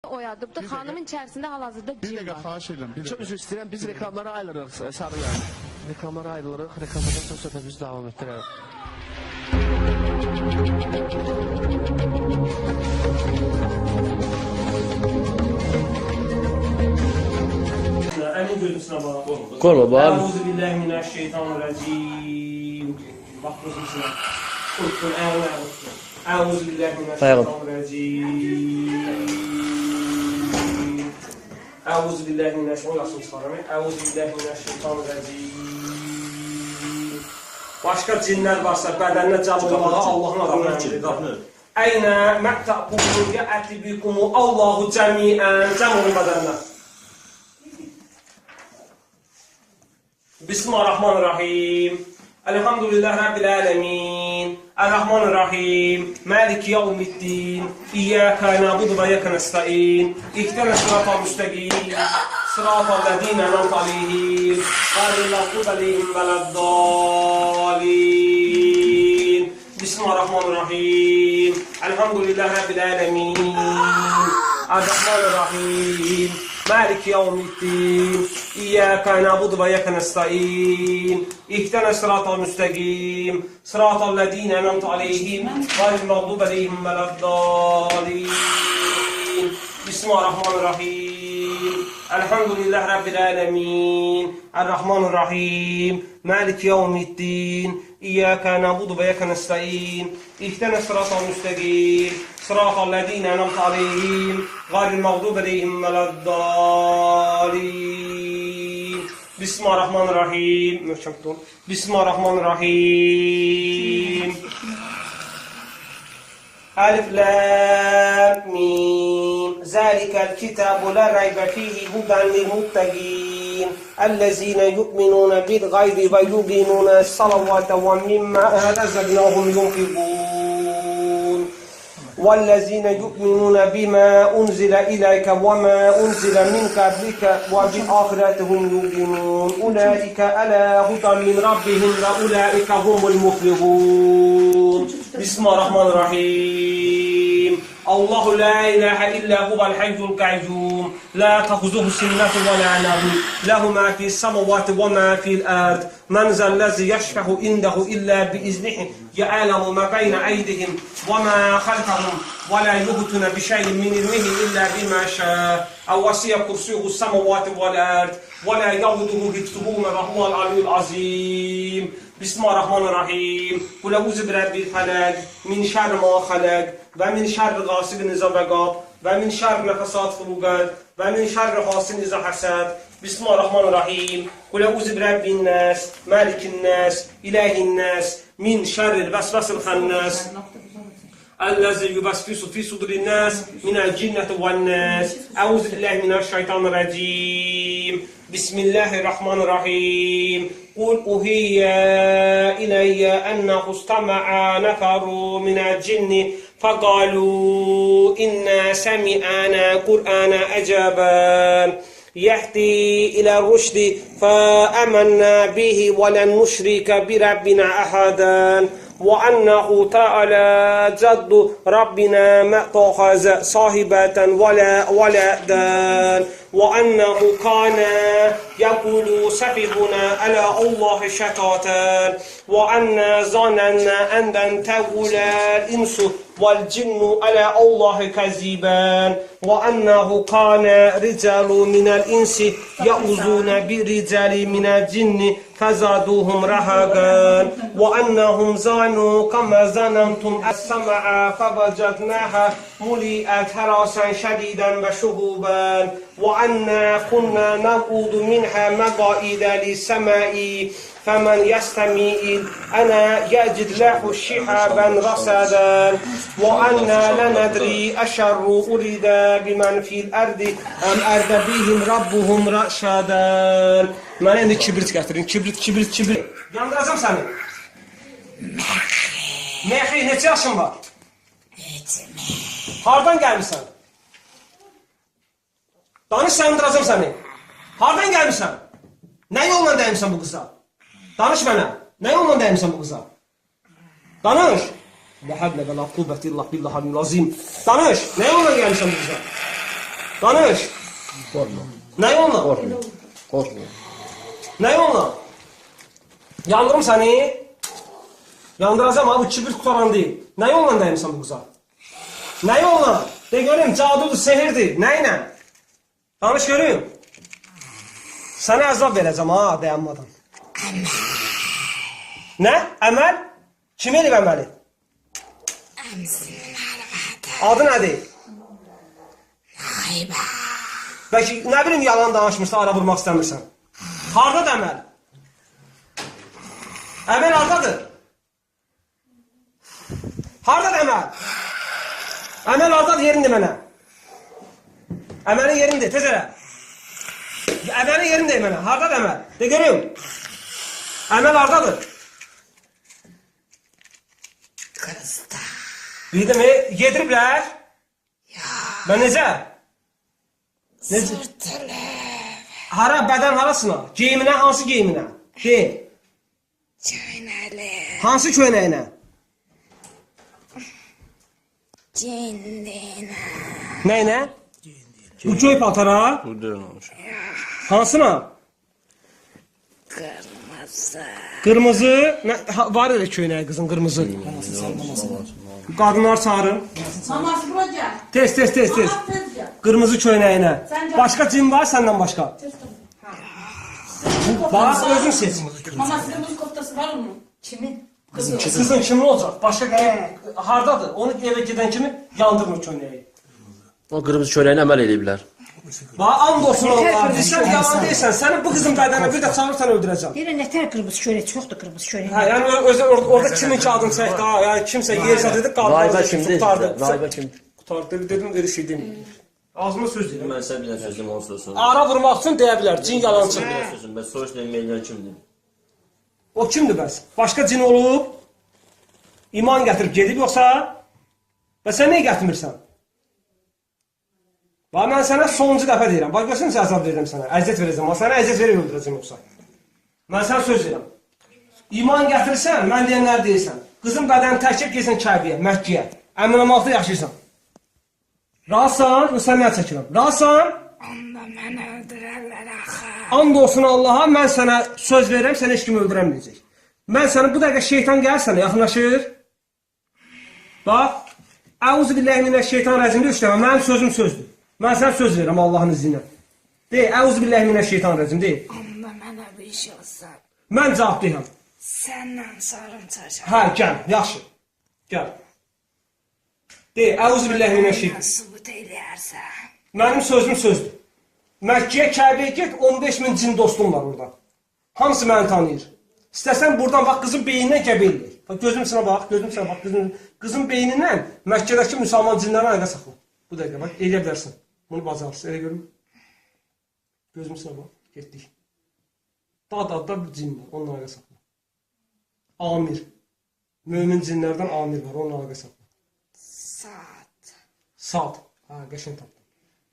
oyadıbdı. Xanımın içərisində hal-hazırda Bir cin dakika var. xahiş edirəm. Bir Çok dakika. üzr istəyirəm, biz reklamlara ayrılırıq Sarı yani. Reklamlara ayrılırıq, reklamlardan sonra söhbətimizi davam etdirək. Elin gözüne bak. Kol baba. Euzubillahimineşşeytanirracim. Bak gözüne. Kul Euzubillahimineşşeytanirracim. Euzubillahimineşşeytanirracim. Başka cinler varsa bedenine canlıları Allah'ın adına emridir. Eyne mekta'kumu ye'ati bikumu Allahu cemi'en cem'un bedenine. Bismillahirrahmanirrahim. Elhamdülillahi Rabbil alemin. Errahmanirrahim. Maliki yevmiddin. İyyâke na'budu ve iyyâke nestaîn. İhdina sıratal müstakîm. Sıratal lezîne en'amte aleyhim. Gayril mağdûbi aleyhim veleddâlîn. Bismillahirrahmanirrahim. Elhamdülillahi Rabbil alemin. Errahmanirrahim. مالك يوم الدين إياك نعبد وإياك نستعين اهدنا الصراط المستقيم صراط الذين أنعمت عليهم غير المغضوب عليهم ولا الضالين بسم الله الرحمن الرحيم الحمد لله رب العالمين الرحمن الرحيم مالك يوم الدين إياك نعبد وإياك نستعين اهدنا الصراط المستقيم صراط الذين أنعمت عليهم غير المغضوب عليهم ولا الضالين بسم الله الرحمن الرحيم بسم الله الرحمن الرحيم ألف لام ميم ذلك الكتاب لا ريب فيه هدى للمتقين الذين يؤمنون بالغيب ويقيمون الصلوات ومما رزقناهم ينفقون والذين يؤمنون بما أنزل إليك وما أنزل من قبلك وبالآخرة هم يوقنون أولئك على هدى من ربهم وأولئك هم المفلحون بسم الله الرحمن الرحيم الله لا إله إلا هو الحي القيوم لا تأخذه سنة ولا نوم له ما في السماوات وما في الأرض من ذا الذي يشفع عنده إلا بإذنه يعلم ما بين أيديهم وما خلفهم ولا يحيطون بشيء من علمه إلا بما شاء أو وسع كرسيه السماوات والأرض ولا يؤوده حفظهما وهو العلي العظيم بسم الله الرحمن الرحيم قل أعوذ برب الفلق من شر ما خلق ومن شر غاسق إذا وقب ومن شر نفثات في العقد ومن شر حاسد إذا حسد بسم الله الرحمن الرحيم قل أعوذ برب الناس مالك الناس إله الناس من شر الوسواس الخناس الذي يوسوس في صدور الناس من الجنة والناس أعوذ بالله من الشيطان الرجيم بسم الله الرحمن الرحيم قل أوحي إلي أنه استمع نفر من الجن فقالوا إنا سمعنا قرآنا عجبا يهدي إلى الرشد فآمنا به ولن نشرك بربنا أحدا وأنه تعالى جد ربنا ما اتخذ صاحبة ولا ولدا وأنه كان يقول سفيهنا على الله شتاتا وأنا ظننا أن تقول الإنس والجن على الله كذبا وأنه كان رجال من الإنس يؤذون برجال من الجن فزادوهم رهقا وأنهم ظنوا كما ظننتم السمع فوجدناها مليئت حرسا شديدا وشهبا وأنا كنا نقود منها مقاعد للسماء فمن يستمع أنا يجد له شهابا رصدا وأنا لا ندري أشر أريد بمن في الأرض أم أرد بهم ربهم رشدا Mənə indi kibrit gətirin, kibrit. Yandıracam səni. Mexi, neçə yaşın var? Hardan gəlmişsən? Danış, yandıracam səni. Hardan gəlmişsən? Nə yolla dəymişsən bu qıza? Danış mənə. Nə yolla dəymişsən bu qıza? Danış. La havle ve la kuvvete illa billahil azim. Danış. Ne yolla gelmişsin bu kıza? Danış. Korkma. Nə yolla? Korkmuyor. Korkmuyor. Nə yolla? Yandırım səni. Yandıracağım abi, kibir qutaran deyil. Nə yolla dəymişsən bu qıza? Nə yolla? De görüm, cadudur, sehirdir. Nə ilə? Danış görüm. Sənə əzab verəcəm ha, dayanmadan. Nə? Əməl? Kim elib əməli? Adı nədir? Bəlkə nə bilim yalan danışmışsa, ara vurmaq istəmirsən. Hardadır əməl? Əməl hardadır? Hardadır əməl? Əməl hardadır, yerində mənə. Əməlin yerində, tez elə. Əməlin yerində mənə, hardadır əməl? De görüm. Əməl hardadır? Kızda. Bildim, yediriblər. Ben necə? Sırtılı. Hara, bədən harasına? Geyiminə, hansı geyiminə? Deyil. Çöynəli. Hansı köynəyinə? Cindinə. Nəyinə? Bu köy paltara? Bu dön olmuş. Hansına? Kırmızı. Qırmızı. Var elə köynəyi qızın, qırmızı. Qadınlar çağırın. Maması buraya. Tez, tez, tez, tez. Maması tezgah. Qırmızı köynəyinə. Sən gel. Başqa cin var səndən başqa? Bax, özün seç. Maması kırmızı koftası var onun. Kimin? Kızın. Qızın kimin olacaq? Başqa hardadır? Onu evə gedən kimi yandırmır köynəyi. O qırmızı çöreğine əməl eləyiblər. Bax, and olsun Allah. Sən yalan deyirsən. Səni bu qızın bədəninə bir də çağırırsan öldürəcəm. Deyirəm, nətər qırmızı çörək, çoxdur qırmızı çörək. Hə, yəni orada kimin kağıdını çəkdi ha? Yəni kimsə yersə dedi, Rahibə qaldı. kimdir? Rahibə kimdir? Qutardı, dedim, bir şey deməyim. Ağzıma söz deyirəm. Ben size bir de sözüm olsun. Ara vurmaq üçün deyə bilər, cin yalancı. Bir sözüm. Ben soruş demeyen kimdir? O kimdir bəs? Başqa cin olub, iman gətirib gedib, yoxsa? Və sən niyə gətirmirsən? Bax, mən sənə sonuncu dəfə deyirəm. Bax, görsən sən əzab verirəm sənə, əziyyət verəcəm. Sənə əziyyət verib öldürəcəm yoxsa. Mən sənə söz verirəm. İman gətirirsən, mən deyənlər deyirsən. Qızın bədəni təkib gelsən Kəbiyə, Məkkiyə. Əminamaltı yaşayırsan. Rahatsan, yoxsa mən çəkirəm. Rahatsan? Onda mən öldürərlər axı. And olsun Allaha, mən sənə söz verirəm, səni heç kim öldürəməyəcək. Mən sənə bu dəqiqə şeytan gəlir sənə, yaxınlaşır. Bax, Əuzu billahi minəşşeytanirracim de 3 dəfə, mənim sözüm sözdür. Mən sənə söz verirəm Allahın izni ilə. Deyil, Əuzu billahi minəşşeytanirracim, deyil. Onda mənə bir şey olsa. Mən cavab deyirəm. Səndən sarımsacaq. Hə, gəl, yaxşı. Gəl. Deyil, Əuzu billahi minəşşeytanirracim. Subut eləyərsən. Mənim sözüm sözdür. Məkkiyə, Kəbəyə get, 15.000 cin dostum var orada. Hamısı məni tanıyır. İstəsən buradan bax, qızın beynindən gəbə eləyək. Bax, gözüm sənə bax, gözüm sənə bax, qızın beynindən Məkkədəki müsəlman cinlərə ayqa saxla. Bu dəqiqə bax, eləyə bilərsən. Bunu bacarırsın, elə görüm. Gözüm sənə bax, getdik. Dağda bir cin var, onun ayqa saxla. Amir. Mömin cinlərdən Amir var, onun ayqa saxla. Saat. Saat. Hə, qəşəng tapdım.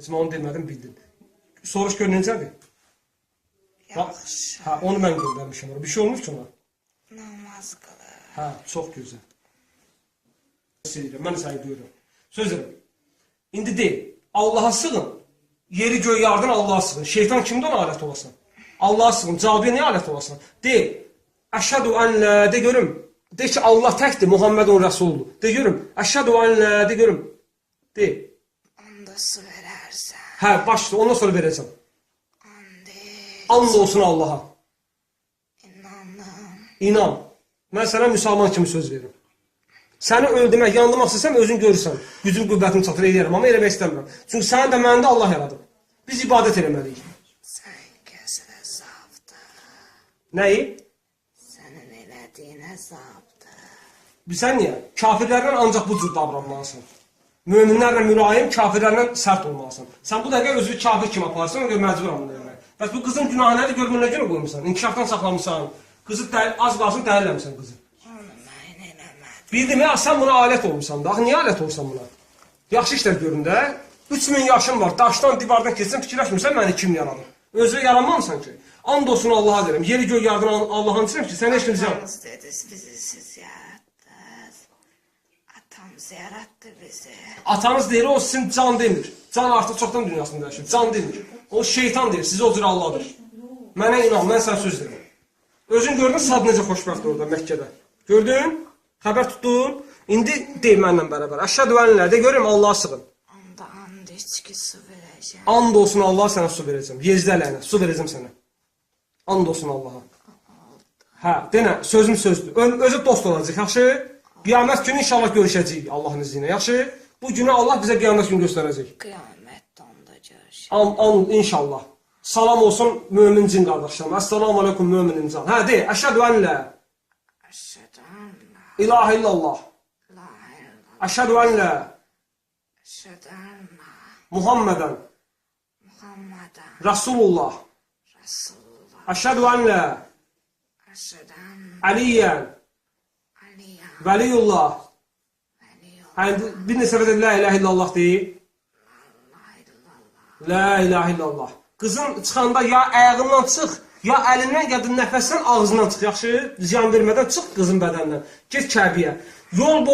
Heç mən onu demədim, bildim. Soruş gör necədir? Yaxşı. Hə, onu mən göndərmişəm ora. Bir şey olmuş ki ona? Namaz qılır. Hə, çox gözəl. Mən səni deyirəm. Söz verirəm. İndi deyil. Allaha sığın. Yeri göy yardan Allaha sığın. Şeytan kimdə ona alət olasan? Allaha sığın. Caduya niyə alət olasan? Deyil. Əşhədü ən lə, de görüm. De ki, Allah təkdir, Muhammedun Rəsuldur. De görüm. Əşhədü ən lə, de görüm. Deyil. Onda su verərsən. Hə, başla, ondan sonra verəcəm. Andi. And olsun Allaha. İnanım. İnan. Mən sənə müsəlman kimi söz verirəm. Səni öldürmək, yandırmaq istəsəm özün görürsən. Gücüm, qüvvətim çatır eləyərəm, amma eləmək istəmirəm. Çünki səni də məni də Allah yaradıb. Biz ibadət eləməliyik. Sən kəsrə zavdır. Nəyi? Sənin elədiyinə zavdır. Bilsən niyə? Kafirlərlə ancaq bu cür davranmalısın. Möminlərlə mülayim, kafirlərlə sərt olmalısın. Sən bu dəqiqə özünü kafir kimi aparırsan, o məcburam bunu eləmək. Bəs bu qızın günahı nədir? Görmür nə görə qoymuşsan? İnkişafdan saxlamısan. Qızı az qalsın dəhirləmişsən qızı. Onu mən eləmədim. Bildim ya, sən buna alət olmuşsan da. Axı niyə alət olsan buna? Yaxşı işlər görün də. 3000 yaşım var, daşdan, divardan keçsən, fikirləşmirsən məni kim yaradır? Özü yaranmamısan ki. And olsun Allaha deyirəm. Yeri göy yardım Allah'ın deyirəm ki, sən heç kim ziyarət. Dediniz, bizi siz yarattınız. Atam Atamız yarattı bizi. Atanız deyir, o sizin can demir. Can artıq çoxdan dünyasında yaşayır. Can demir. O şeytan deyir, sizi o cür Allah'dır. Mənə inan, mən sən söz deyirəm. Özün gördün, sad necə xoşbəxt orada Məkkədə. Gördün? Xəbər tutdun? İndi deyil mənlə bərabər. Əşhədü ən la de, görürüm Allah'a sığın. Onda and içki su vereceğim. And olsun Allah'a sənə su verəcəm. Yezdə lənə, su verəcəm sənə. And olsun Allah'a. Hə, denə, sözüm sözdür. Özü dost olacaq, yaxşı? Qiyamət günü inşallah görüşəcəyik Allah'ın izni ilə, yaxşı? Bu günü Allah bizə qiyamət günü göstərəcək. Kıyamette onda görüşürüz. İnşallah. Salam olsun mömin cin qardaşlarım. Əssalamu aleykum möminin can. Hə, de, əşhədü ən la Eşhedü en ilahe illallah. la ilahe Əşhədü ən la Eşhedü enne Muhammeden Muhammeden Rasulullah. Resulullah. Əşhədü ən la Eşhedü enne Aliyyən Aliyen Veliyullah. Veliyullah. Hə, bir neçə dəfə la ilahe illallah deyil. La ilahe illallah. Qızın çıxanda ya ayağından çıx, ya əlindən, ya da nəfəsdən ağzından çıx, yaxşı? Ziyan vermədən çıx qızın bədənindən. Get Kəbiyə. Yol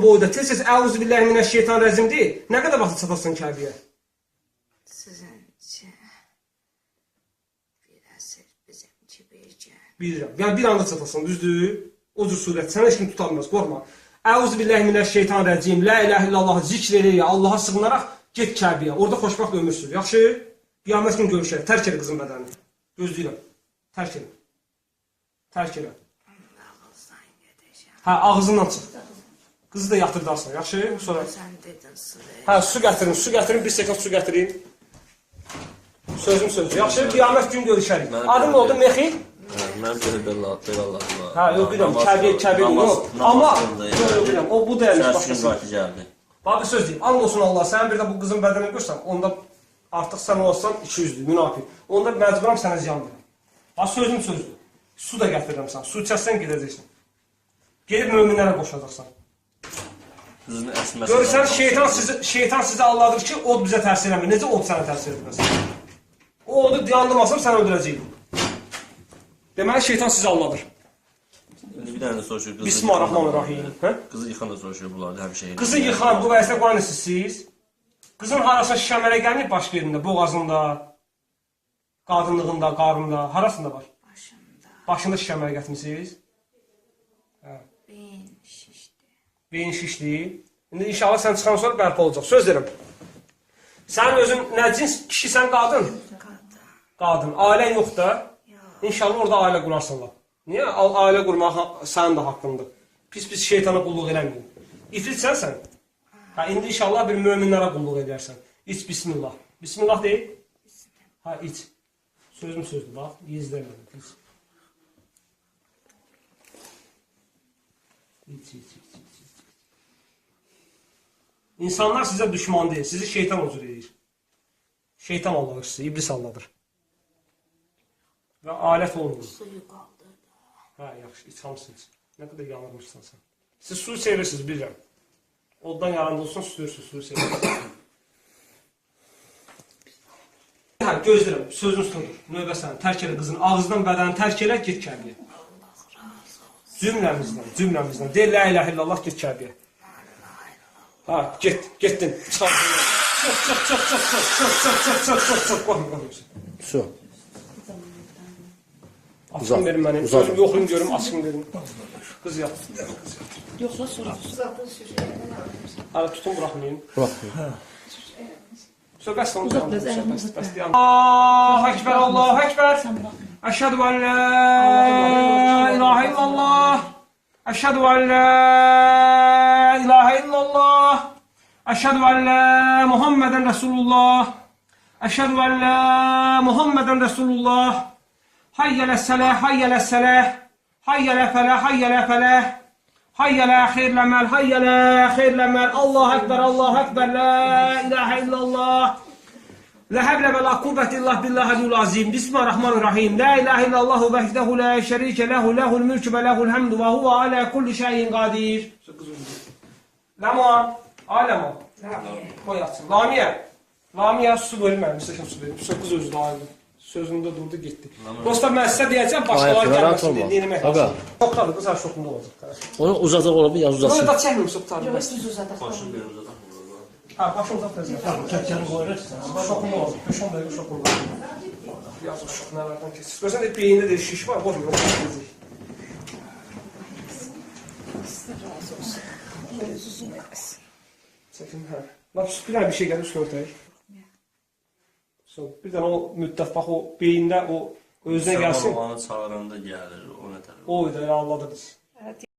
boyda, tez-tez əuzubillahimineşşeytanirracim deyil. Nə qədər vaxt çatasın Kəbiyə? Sizin için biraz bizimki birce. Bilirəm. Yəni bir anda çatasın, düzdür? O cür surət. Sənə heç kim tutanmaz, qorxma. Əuzubillahimineşşeytanirracim. La ilahe illallah zikr elə, Allaha sığınaraq get Kəbiyə. Orada xoşbəxt ömür sür, yaxşı? Qiyamət günü görüşər. Tərk elə qızın bədənini. Gözləyirəm. Tərk elə. Tərk elə. Ağızdan gideceğim. Hə, ağzından çıx. Qızı da yatırdarsan, yaxşı? Sonra Sen dedin su ver. hə, su gətirin, bir sekund su gətirin. Sözüm sözdür. Yaxşı, qiyamət günü görüşərik. Adın nə oldu? Mexi? Mən belə Allah. Hə, yox bilirəm, Kəbiyə yox. Amma yox bilirəm, o bu deyilmiş Şərsin başqası. vaxtı gəldi. Bax bir söz deyim. And olsun Allah, sən bir də bu qızın bədəninə görsən, onda artıq sən olsan 200-dür, münafiq. Onda məcburam sənə ziyan verim. Bax sözüm sözdür. Su da gətirirəm sən. Su içəsən gedəcəksən. Gedib möminlərə qoşacaqsan. Qızın əsməsi. Görürsən, şeytan sizi Allah'dır ki, od bizə təsir eləmir. Necə od sənə təsir etməz? O odu yandırmasam səni öldürəcəyim. Deməli, şeytan sizi Allah'dır. Bir dənə də soruşur. Bismillahirrahmanirrahim. Hə? Qızı yıxan da soruşur bunlar hər şeyi. Qızı yıxan bu vəziyyətə qoyan siz. Qızın harasına şişəmələ gəlməyib başqa yerində, boğazında, qadınlığında, qarnında, harasında var? Başımda Başında şişəmələ gətirmisiniz? beyin şişti. Beyin şişdi. İndi inşallah sən çıxan sonra bərpa olacaq. Söz verim. Sən özün nə cins kişisən, qadın? Kadın. Qadın. Ailən yox da. Yok. İnşallah orada ailə qurarsanlar. Niyə? Ailə qurmaq sənin də haqqındır. Pis şeytana qulluq eləməyin. İfritsən sən? Hə, indi inşallah bir möminlərə qulluq edərsən. İç bismillah. Bismillah deyil. Hə, iç. Sözüm sözdür, bax. Yezdəmədim. İç. İç. İnsanlar sizə düşman deyil. Sizi şeytan o cür edir. Şeytan Allah'ır sizi. İblis Allah'dır. Və alət olmayın. Suyu kaldırdı. Hə, yaxşı, iç hamısınız. Nə qədər yanırmışsan sən. Siz suyu sevirsiniz, bilirəm. Oddan yaranda olsun, suyu sevirsiniz. Hə, gözləyirəm, sözün üstündür. Növbə sənin, tərk elə qızın. Ağızdan bədəni tərk elə, get Kəbiyə. Cümləmizdən. Deyil, la ilahe illallah, get Kəbiyə. Hə, getdin. Çıx. Su. Açın verin mənim. Gözüm yoxlayım görüm, açın verin. Qız yat. Yoksa sonra. Hələ tutun, buraxmayın. Söhbət sonu Uzat biraz, uzat. Allahu Ekber, Allahu Ekber. Əşhədü ən la ilahə illallah. Əşhədü ən la ilahə illallah. Əşhədü ən la Muhammeden Resulullah. Əşhədü ən la Muhammeden Resulullah. Hayyələ sələh, hayyələ sələh. Hayyələ fələh, hayyələ fələh. Hayyələ xeyirləməl, hayyələ xeyirləməl. Allahu Ekber, Allahu Ekber. La ilahə illallah. La havle ve la kuvvete illa billahil azim. Bismillahirrahmanirrahim. La ilahe illallah vahdehu la şerike lehu lehul mulku ve lehul hamdu ve huve ala kulli şeyin kadir. Lama, alama. Koy atsın. Lamiye. Lamiye su verilmem. Size su verin. Su kız özü de ayrı. Sözündə durdu, getdi. Dostlar, mən sizə deyəcəm, başqalar Ayətlər, rahat gəlməsin olma. deyə dinləmək Aga. lazım. Çoxdadır, qızar şokunda olacaq. Onu uzataq ola bir yaz Bunu uzatsın. da çəkmirəm, tutarım. Biz uzadaq. Başını bir uzadaq. Ha, başım uzat tezgah. Tamam, kəkəni qoyuruz. Şokunda olacaq, 5-10 dəqiqə şokunda. Yazıq şok nələrdən keçir. Görsən də beyində də şiş var, boş ver, onu keçəcək. Çəkin, hə. Lap bir dənə bir şey gəlir, üstünə örtək. Bir dənə o müddət, bax o beyində o özünə gəlsin. Sən babanı çağıranda gəlir, o nə tərəf. O idi, Allah'dır biz.